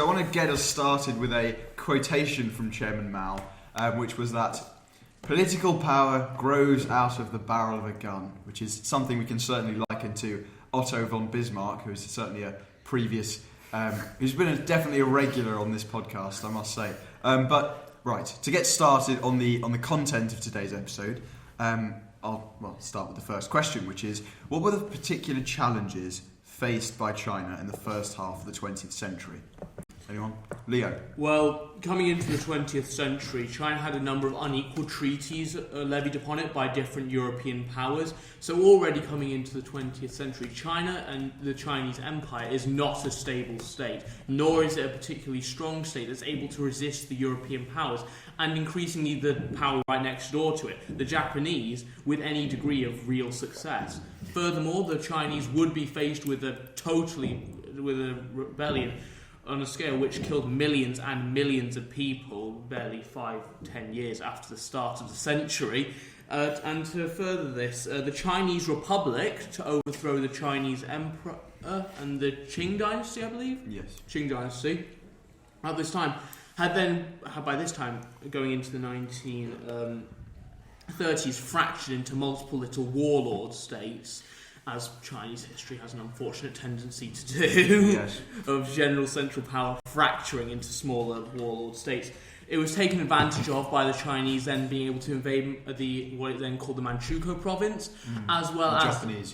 I want to get us started with a quotation from Chairman Mao, which was that political power grows out of the barrel of a gun, which is something we can certainly liken to Otto von Bismarck, who is certainly a previous, who's been definitely a regular on this podcast, I must say. But right, to get started on the content of today's episode, I'll start with the first question, which is, what were the particular challenges faced by China in the first half of the 20th century? Anyone? Leo? Well, coming into the 20th century, China had a number of unequal treaties levied upon it by different European powers. So already coming into the 20th century, China and the Chinese Empire is not a stable state, nor is it a particularly strong state that's able to resist the European powers, and increasingly the power right next door to it, the Japanese, with any degree of real success. Furthermore, the Chinese would be faced with a rebellion on a scale which killed millions and millions of people barely 5-10 years after the start of the century. And to further this, the Chinese Republic, to overthrow the Chinese Emperor and the Qing dynasty, I believe? Yes. Qing dynasty. At this time, by this time, going into the 1930s, fractured into multiple little warlord states, as Chinese history has an unfortunate tendency to do, yes. of general central power fracturing into smaller warlord states. It was taken advantage of by the Chinese then being able to invade what is then called the Manchukuo province, as well as Japanese.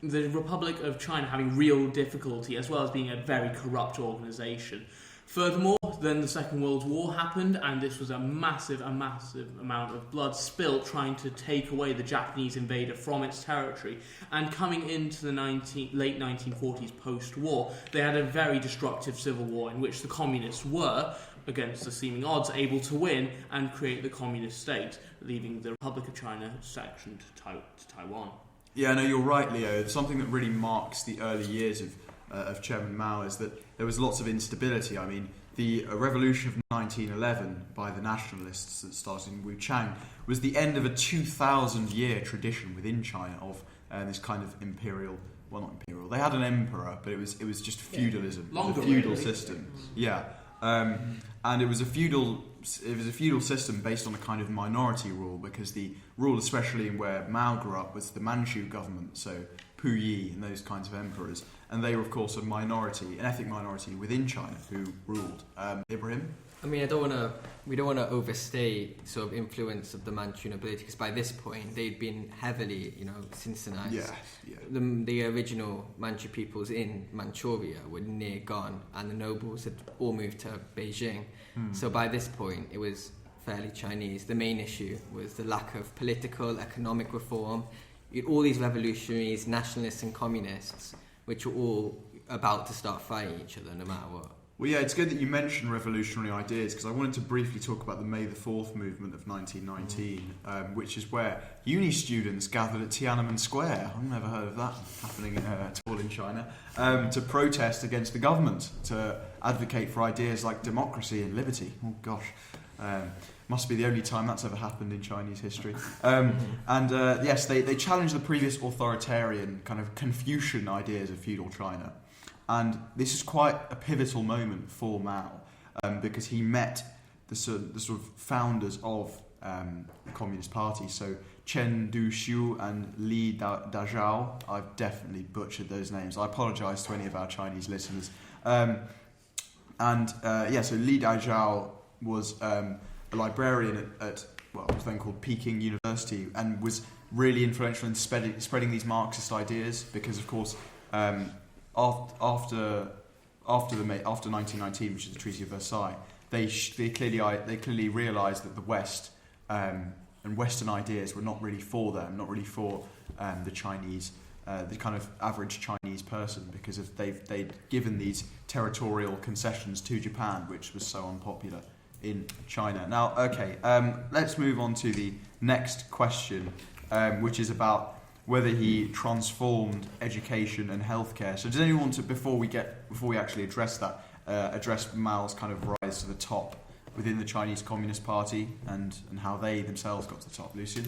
The Republic of China having real difficulty, as well as being a very corrupt organisation. Furthermore, then the Second World War happened, and this was a massive amount of blood spilt trying to take away the Japanese invader from its territory. And coming into the late 1940s post-war, they had a very destructive civil war in which the communists were, against the seeming odds, able to win and create the communist state, leaving the Republic of China sectioned to Taiwan. Yeah, no, you're right, Leo. Something that really marks the early years of Chairman Mao is that there was lots of instability. I mean, the revolution of 1911 by the nationalists that started in Wuchang was the end of a 2,000-year tradition within China of this kind of imperial. Well, not imperial. They had an emperor, but it was just feudalism. Yeah. It was a feudal system. Yeah, and it was a feudal system based on a kind of minority rule, because the rule, especially where Mao grew up, was the Manchu government. So Puyi and those kinds of emperors, and they were of course an ethnic minority within China who ruled. Ibrahim? I mean, we don't want to overstate sort of influence of the Manchu nobility, because by this point they'd been heavily, Sinsanized. Yeah. The original Manchu peoples in Manchuria were near gone, and the nobles had all moved to Beijing. So by this point it was fairly Chinese. The main issue was the lack of political, economic reform. You had all these revolutionaries, nationalists and communists, which were all about to start fighting each other no matter what. Well, yeah, it's good that you mentioned revolutionary ideas, because I wanted to briefly talk about the May the 4th movement of 1919, which is where uni students gathered at Tiananmen Square. I've never heard of that happening at all in China, to protest against the government, to advocate for ideas like democracy and liberty. Oh, gosh. Must be the only time that's ever happened in Chinese history. Yes, they challenged the previous authoritarian kind of Confucian ideas of feudal China. And this is quite a pivotal moment for Mao, because he met the sort of founders of the Communist Party. So Chen Duxiu and Li Dazhao. I've definitely butchered those names. I apologise to any of our Chinese listeners. So Li Dazhao was a librarian at what was then called Peking University, and was really influential in spreading these Marxist ideas, because of course after 1919, which is the Treaty of Versailles, they clearly realised that the West and Western ideas were not really for them, not really for the Chinese, the kind of average Chinese person, because they'd given these territorial concessions to Japan, which was so unpopular in China. Now, okay, let's move on to the next question, which is about whether he transformed education and healthcare. So does anyone want to, before we actually address that, address Mao's kind of rise to the top within the Chinese Communist Party and how they themselves got to the top? Lucian?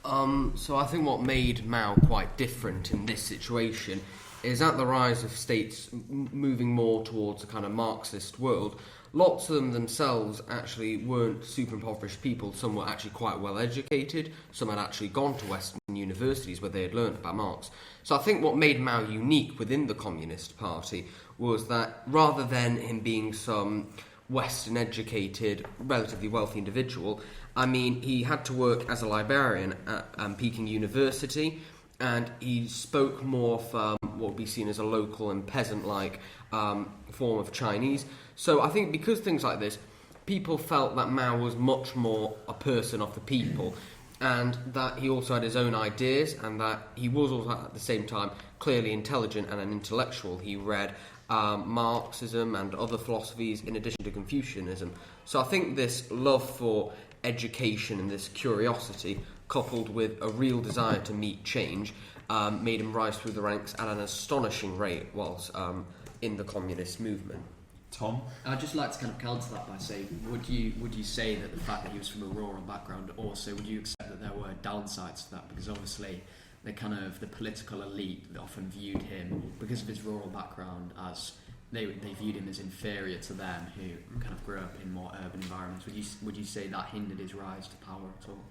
So I think what made Mao quite different in this situation is at the rise of states moving more towards a kind of Marxist world. Lots of them themselves actually weren't super impoverished people. Some were actually quite well educated. Some had actually gone to Western universities where they had learnt about Marx. So I think what made Mao unique within the Communist Party was that rather than him being some Western educated, relatively wealthy individual, I mean, he had to work as a librarian at Peking University, and he spoke more of what would be seen as a local and peasant-like form of Chinese. So I think because things like this, people felt that Mao was much more a person of the people, and that he also had his own ideas, and that he was also at the same time clearly intelligent and an intellectual. He read Marxism and other philosophies in addition to Confucianism. So I think this love for education and this curiosity, coupled with a real desire to meet change, made him rise through the ranks at an astonishing rate whilst in the communist movement. Tom? I'd just like to kind of counter that by saying, would you say that the fact that he was from a rural background, also would you accept that there were downsides to that? Because obviously the political elite that often viewed him, because of his rural background, as they viewed him as inferior to them who kind of grew up in more urban environments. Would you say that hindered his rise to power at all?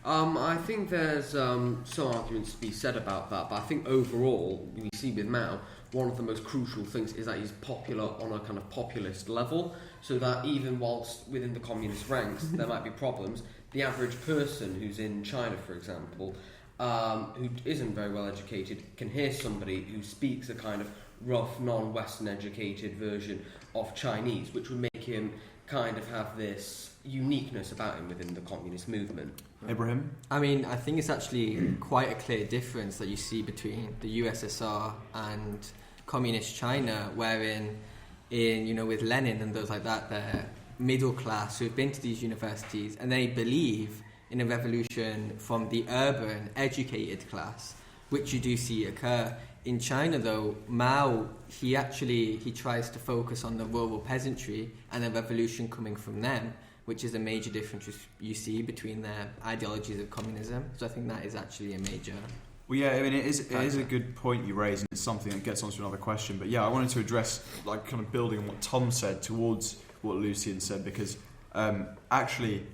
I think there's some arguments to be said about that, but I think overall, we see with Mao, one of the most crucial things is that he's popular on a kind of populist level, so that even whilst within the communist ranks there might be problems, the average person who's in China, for example, who isn't very well educated, can hear somebody who speaks a kind of rough, non-Western educated version of Chinese, which would make him kind of have this uniqueness about him within the communist movement. Ibrahim? I mean, I think it's actually quite a clear difference that you see between the USSR and communist China, wherein with Lenin and those like that, they're middle class who've been to these universities and they believe in a revolution from the urban, educated class, which you do see occur. In China, though, Mao, he tries to focus on the rural peasantry and a revolution coming from them, which is a major difference you see between their ideologies of communism. So I think that is actually a major... Well, yeah, I mean, it is a good point you raise, and it's something that gets onto another question. But yeah, I wanted to address, like, kind of building on what Tom said towards what Lucian said, because actually,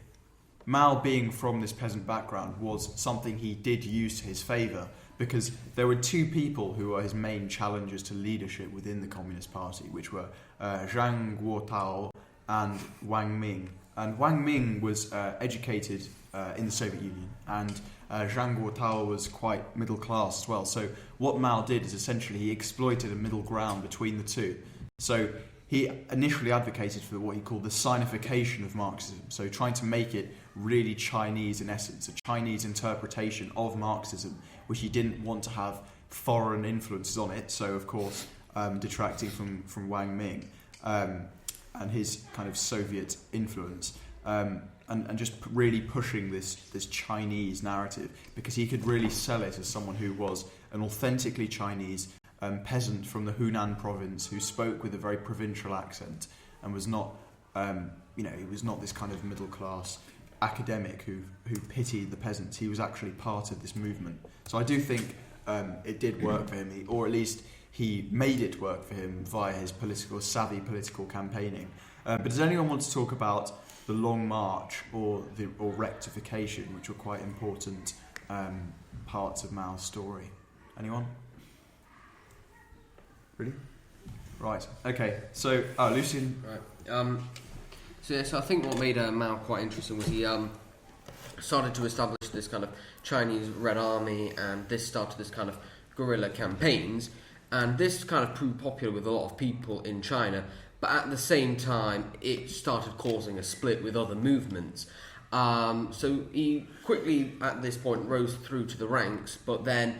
Mao being from this peasant background was something he did use to his favour, because there were two people who were his main challengers to leadership within the Communist Party, which were Zhang Guotao and Wang Ming. And Wang Ming was educated in the Soviet Union, and Zhang Guotao was quite middle class as well. So what Mao did is essentially he exploited a middle ground between the two. So he initially advocated for what he called the Sinification of Marxism, so trying to make it really Chinese in essence, a Chinese interpretation of Marxism, which he didn't want to have foreign influences on it, so of course detracting from Wang Ming and his kind of Soviet influence, and just really pushing this Chinese narrative, because he could really sell it as someone who was an authentically Chinese peasant from the Hunan province who spoke with a very provincial accent and was not, he was not this kind of middle class academic who pitied the peasants. He was actually part of this movement. So I do think it did work for him, or at least he made it work for him via his savvy political campaigning. But does anyone want to talk about the Long March or rectification, which were quite important parts of Mao's story? Anyone? Really? Right. Okay. So, Lucian. Right. So I think what made Mao quite interesting was he started to establish this kind of Chinese Red Army, and this started this kind of guerrilla campaigns, and this kind of proved popular with a lot of people in China. But at the same time, it started causing a split with other movements. So he quickly, at this point, rose through to the ranks. But then,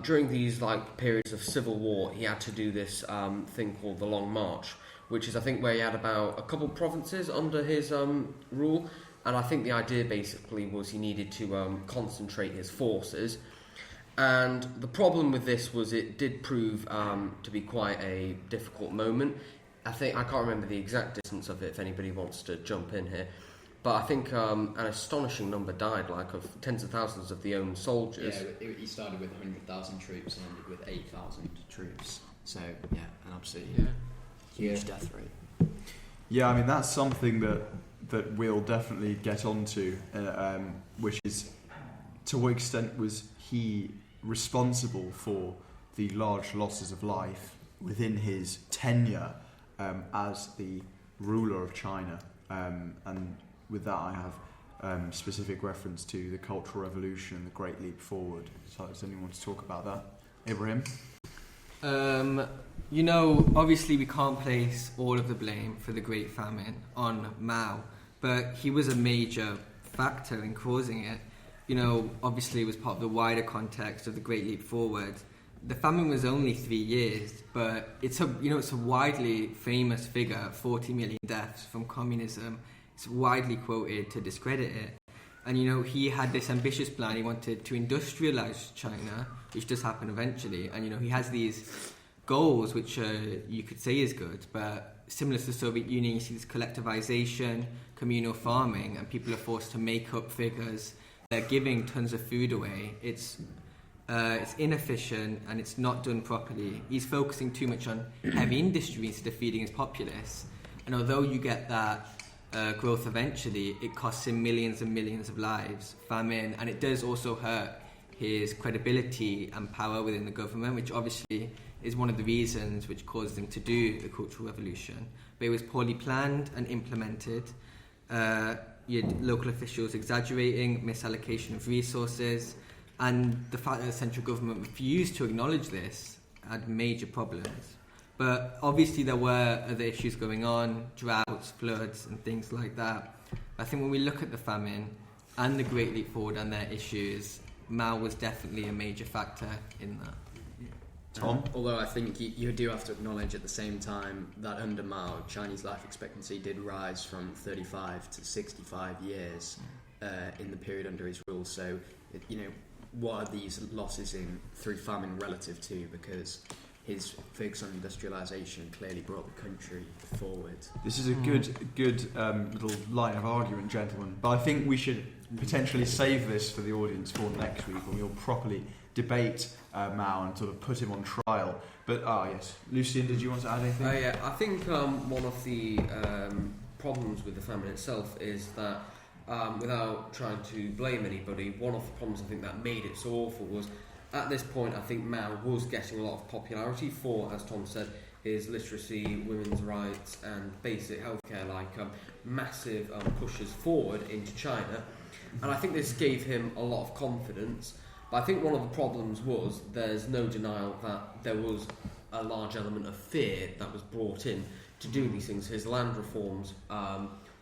during these periods of civil war, he had to do this thing called the Long March, which is, I think, where he had about a couple provinces under his rule. And I think the idea basically was he needed to concentrate his forces. And the problem with this was it did prove to be quite a difficult moment. I can't remember the exact distance of it if anybody wants to jump in here. But I think an astonishing number died, like of tens of thousands of the own soldiers. Yeah, he started with 100,000 troops and ended with 8,000 troops. So, yeah, an absolutely huge death rate. Yeah, I mean, that's something that we'll definitely get onto, which is to what extent was he responsible for the large losses of life within his tenure as the ruler of China. And with that, I have specific reference to the Cultural Revolution and the Great Leap Forward. So does anyone want to talk about that? Ibrahim? Obviously we can't place all of the blame for the Great Famine on Mao, but he was a major factor in causing it. Obviously it was part of the wider context of the Great Leap Forward. The famine was only 3 years, but it's a widely famous figure, 40 million deaths from communism. It's widely quoted to discredit it. And, he had this ambitious plan. He wanted to industrialize China, which does happen eventually. And, he has these goals, which you could say is good, but similar to the Soviet Union, you see this collectivization, communal farming, and people are forced to make up figures. They're giving tons of food away. It's inefficient and it's not done properly. He's focusing too much on heavy industry instead of feeding his populace. And although you get that growth eventually, it costs him millions and millions of lives, famine, and it does also hurt his credibility and power within the government, which obviously is one of the reasons which caused him to do the Cultural Revolution. But it was poorly planned and implemented. You had local officials exaggerating, misallocation of resources, and the fact that the central government refused to acknowledge this had major problems. But obviously there were other issues going on, droughts, floods and things like that. I think when we look at the famine and the Great Leap Forward and their issues, Mao was definitely a major factor in that. Tom? Although I think you do have to acknowledge at the same time that under Mao, Chinese life expectancy did rise from 35 to 65 years in the period under his rule. So, what are these losses through famine relative to? Because his focus on industrialisation clearly brought the country forward. This is a good little line of argument, gentlemen. But I think we should potentially save this for the audience for next week when we'll properly debate Mao and sort of put him on trial. But, yes. Lucian, did you want to add anything? Yeah, I think one of the problems with the famine itself is that, without trying to blame anybody, one of the problems I think that made it so awful was, at this point, I think Mao was getting a lot of popularity for, as Tom said, his literacy, women's rights and basic healthcare, like massive pushes forward into China. And I think this gave him a lot of confidence. But I think one of the problems was there's no denial that there was a large element of fear that was brought in to do these things. His land reforms,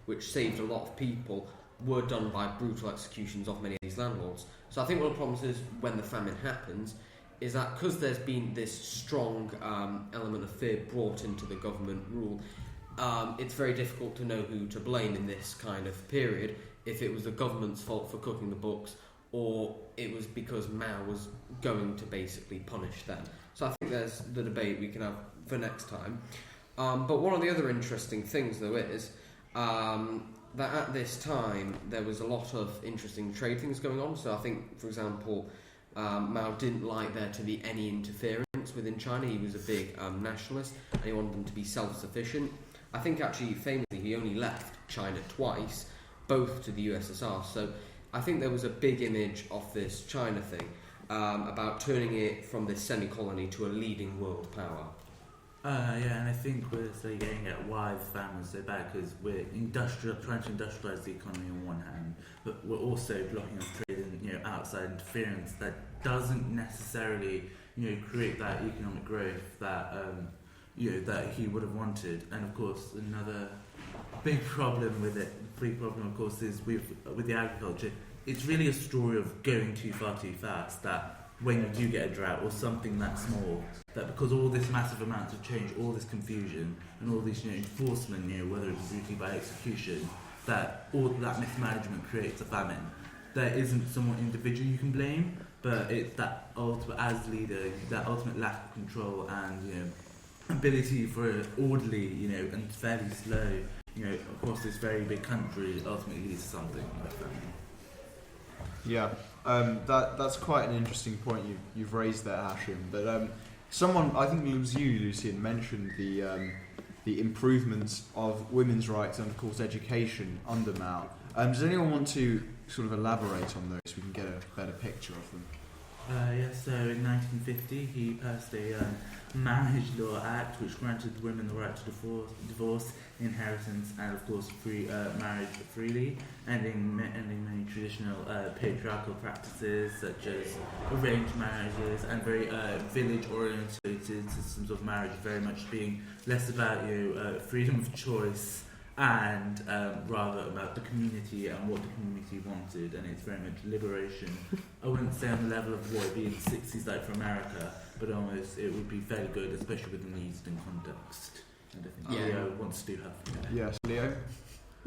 which saved a lot of people, were done by brutal executions of many of these landlords. So I think one of the problems is when the famine happens is that because there's been this strong element of fear brought into the government rule, it's very difficult to know who to blame in this kind of period, if it was the government's fault for cooking the books or it was because Mao was going to basically punish them. So I think there's the debate we can have for next time. But one of the other interesting things though is that at this time there was a lot of interesting trade things going on. So I think, for example, Mao didn't like there to be any interference within China. He was a big nationalist and he wanted them to be self-sufficient. I think actually famously he only left China twice, both to the USSR. So I think there was a big image of this China thing about turning it from this semi-colony to a leading world power. Yeah, and I think we're getting at why the famine is so bad, because we're trying to industrialise the economy on one hand, but we're also blocking off trade and outside interference that doesn't necessarily create that economic growth that that he would have wanted. And of course, another big problem with it, of course, is with the agriculture. It's really a story of going too far too fast. That when you do get a drought or something that small, that because all this massive amounts of change, all this confusion and all this enforcement, whether it's brutally by execution, that all that mismanagement creates a famine. There isn't someone individual you can blame, but it's that ultimate, as leader, that ultimate lack of control and ability for an orderly, and fairly slow, across this very big country ultimately leads to something like that. Yeah, that's quite an interesting point you've raised there, Hashim. But someone, I think it was you, Lucian, mentioned the improvements of women's rights and, of course, education under Mao. Does anyone want to sort of elaborate on those so we can get a better picture of them? So in 1950 he passed a Marriage Law Act which granted women the right to divorce, inheritance, and of course marriage freely, ending many traditional patriarchal practices such as arranged marriages and very village-oriented systems of marriage, very much being less about freedom of choice and rather about the community and what the community wanted, and it's very much liberation. I wouldn't say on the level of what it'd be in the 60s like for America, but almost it would be fairly good, especially within the Eastern context. And I think Leo wants to have. Yes, Leo,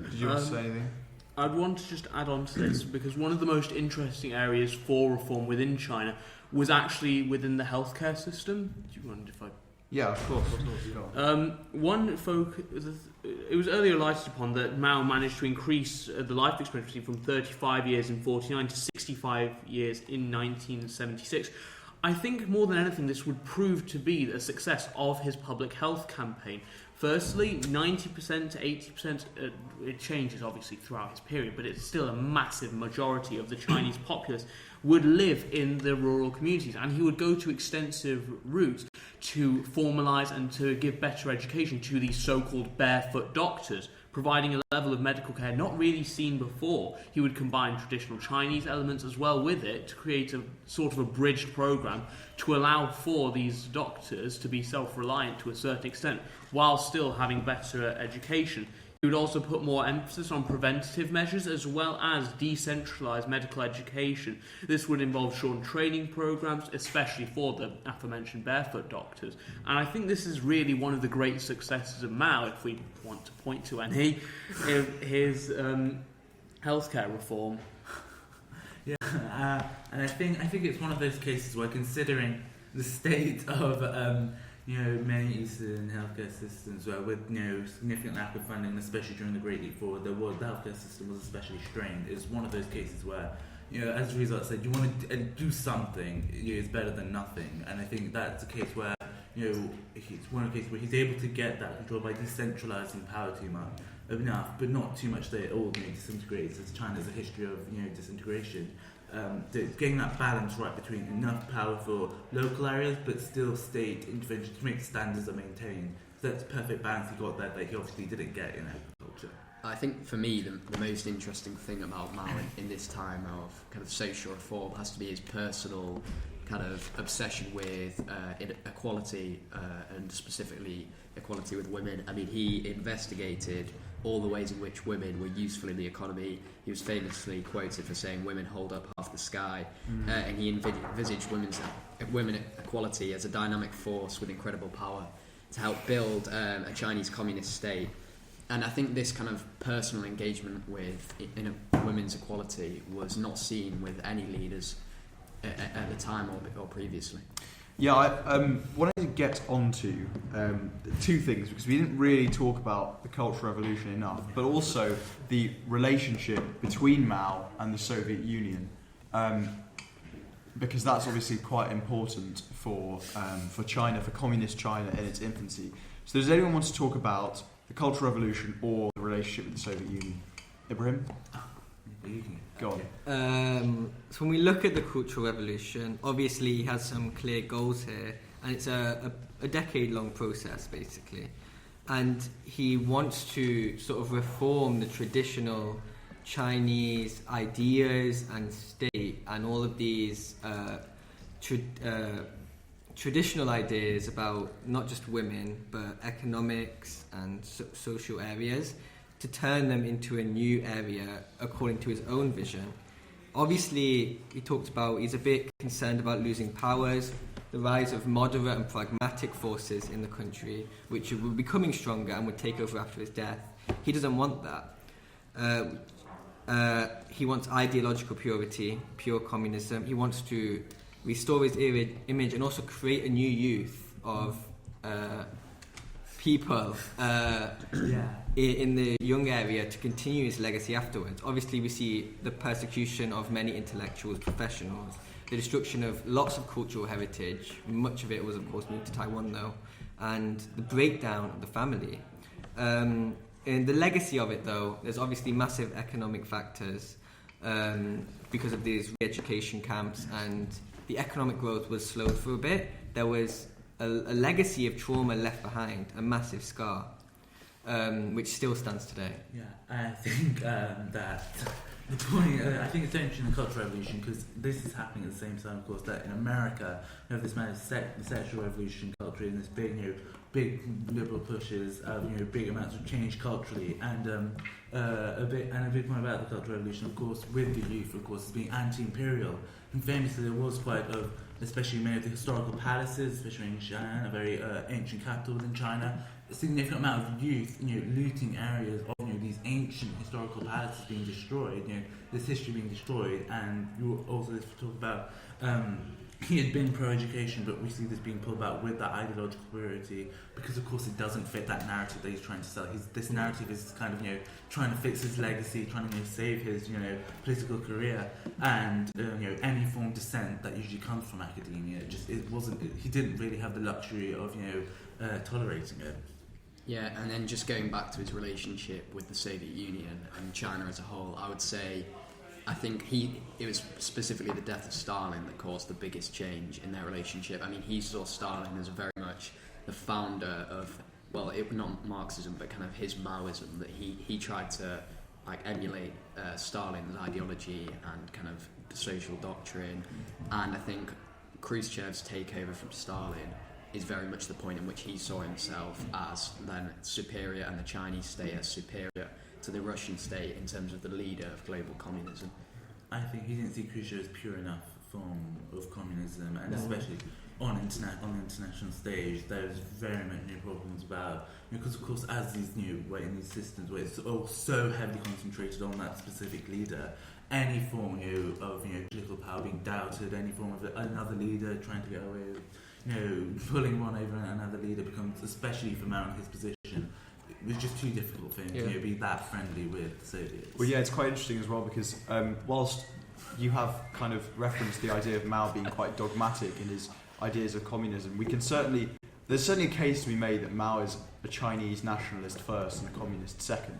did you want to say anything? I'd want to just add on to this because one of the most interesting areas for reform within China was actually within the healthcare system. Do you mind if I? Yeah, of course. It was earlier lighted upon that Mao managed to increase the life expectancy from 35 years in 49 to 65 years in 1976. I think more than anything this would prove to be a success of his public health campaign. Firstly, 90% to 80%, it changes obviously throughout his period, but it's still a massive majority of the Chinese populace would live in the rural communities, and he would go to extensive routes to formalise and to give better education to these so-called barefoot doctors, providing a level of medical care not really seen before. He would combine traditional Chinese elements as well with it to create a sort of a bridged program to allow for these doctors to be self-reliant to a certain extent while still having better education. He would also put more emphasis on preventative measures as well as decentralised medical education. This would involve short training programs, especially for the aforementioned barefoot doctors. And I think this is really one of the great successes of Mao, if we want to point to any, his healthcare reform. Yeah, and I think it's one of those cases where, considering the state of many Eastern healthcare systems, where with significant lack of funding, especially during the Great Leap Forward, the healthcare system was especially strained. It's one of those cases where, as a result, said you want to do something, it's better than nothing. And I think that's a case where it's one of the cases where he's able to get that control by decentralising power too much enough, but not too much that it all disintegrates. As China has a history of disintegration. Getting that balance right between enough power for local areas but still state intervention to make standards are maintained. So that's the perfect balance he got there that he obviously didn't get in agriculture. I think for me the most interesting thing about Mao in this time of kind of social reform has to be his personal kind of obsession with equality and specifically equality with women. I mean, he investigated all the ways in which women were useful in the economy. He was famously quoted for saying women hold up half the sky, and he envisaged women equality as a dynamic force with incredible power to help build a Chinese communist state. And I think this kind of personal engagement with women's equality was not seen with any leaders at the time or previously. Yeah, I wanted to get onto two things, because we didn't really talk about the Cultural Revolution enough, but also the relationship between Mao and the Soviet Union, because that's obviously quite important for China, for communist China in its infancy. So does anyone want to talk about the Cultural Revolution or the relationship with the Soviet Union? Ibrahim? Go on. So when we look at the Cultural Revolution, obviously he has some clear goals here, and it's a decade-long process, basically. And he wants to sort of reform the traditional Chinese ideas and state and all of these traditional ideas about not just women, but economics and social areas, to turn them into a new area according to his own vision. Obviously, he talked about he's a bit concerned about losing powers, the rise of moderate and pragmatic forces in the country, which were becoming stronger and would take over after his death. He doesn't want that. He wants ideological purity, pure communism. He wants to restore his image and also create a new youth of people Yeah. in the young area to continue his legacy afterwards. Obviously, we see the persecution of many intellectuals, professionals, the destruction of lots of cultural heritage. Much of it was, of course, moved to Taiwan, though, and the breakdown of the family. In the legacy of it, though, there's obviously massive economic factors because of these re-education camps, and the economic growth was slowed for a bit. There was a legacy of trauma left behind, a massive scar, which still stands today. Yeah, I think that the point, I think it's interesting in the Cultural Revolution, because this is happening at the same time, of course, that in America you have this massive sexual revolution culture and this big, big liberal pushes, big amounts of change culturally, and a big point about the Cultural Revolution, of course, with the youth, of course, is being anti-imperial. And famously, there was quite especially many of the historical palaces, especially in Shanghai, a very ancient capital within China, a significant amount of youth, looting areas of these ancient historical palaces being destroyed, this history being destroyed, and you also talk about he had been pro-education, but we see this being pulled back with that ideological purity, because of course it doesn't fit that narrative that he's trying to sell. This narrative is kind of trying to fix his legacy, trying to save his political career, and any form of dissent that usually comes from academia, he didn't really have the luxury of tolerating it. Yeah, and then just going back to his relationship with the Soviet Union and China as a whole, I think it was specifically the death of Stalin that caused the biggest change in their relationship. I mean, he saw Stalin as very much the founder of, not Marxism, but kind of his Maoism, that he tried to emulate Stalin's ideology and kind of the social doctrine. And I think Khrushchev's takeover from Stalin is very much the point in which he saw himself as then superior, and the Chinese state as superior to the Russian state in terms of the leader of global communism. I think he didn't see Khrushchev as pure enough form of communism, and especially on the international stage, there's very many problems about, because of course, as these in these systems where it's all so heavily concentrated on that specific leader, any form of political power being doubted, any form of another leader trying to get away with pulling one over another leader becomes, especially for Mao in his position, it was just too difficult for him to be that friendly with the Soviets. Well, yeah, it's quite interesting as well, because whilst you have kind of referenced the idea of Mao being quite dogmatic in his ideas of communism, there's certainly a case to be made that Mao is a Chinese nationalist first and a communist second.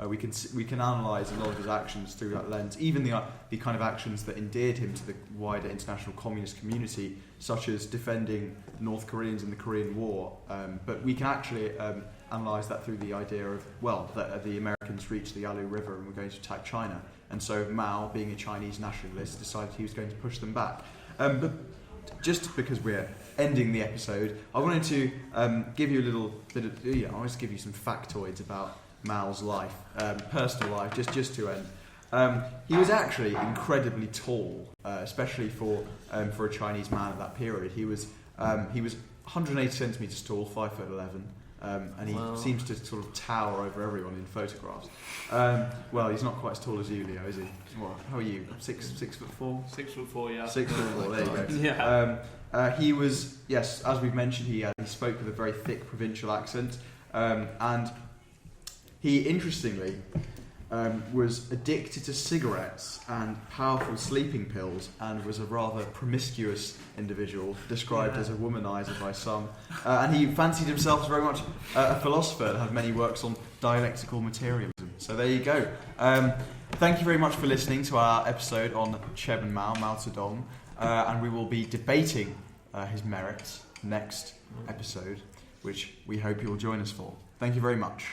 We can analyse a lot of his actions through that lens, even the kind of actions that endeared him to the wider international communist community, such as defending North Koreans in the Korean War. But we can actually analyse that through the idea of, that the Americans reached the Yalu River and were going to attack China. And so Mao, being a Chinese nationalist, decided he was going to push them back. But just because we're ending the episode, I wanted to give you a little bit of, I always give you some factoids about Mao's life, personal life, just to end. He was actually incredibly tall, especially for a Chinese man at that period. He was 180 centimetres tall, 5'11", and he seems to sort of tower over everyone in photographs. He's not quite as tall as you, Leo, is he? What? How are you? 6'4"? 6'4", yeah. 6'4", there you go. Yeah. He was, yes, as we've mentioned, he spoke with a very thick provincial accent, and he, interestingly, was addicted to cigarettes and powerful sleeping pills, and was a rather promiscuous individual, described as a womanizer by some. And he fancied himself as very much a philosopher and had many works on dialectical materialism. So there you go. Thank you very much for listening to our episode on Chairman Mao Zedong, and we will be debating his merits next episode, which we hope you'll join us for. Thank you very much.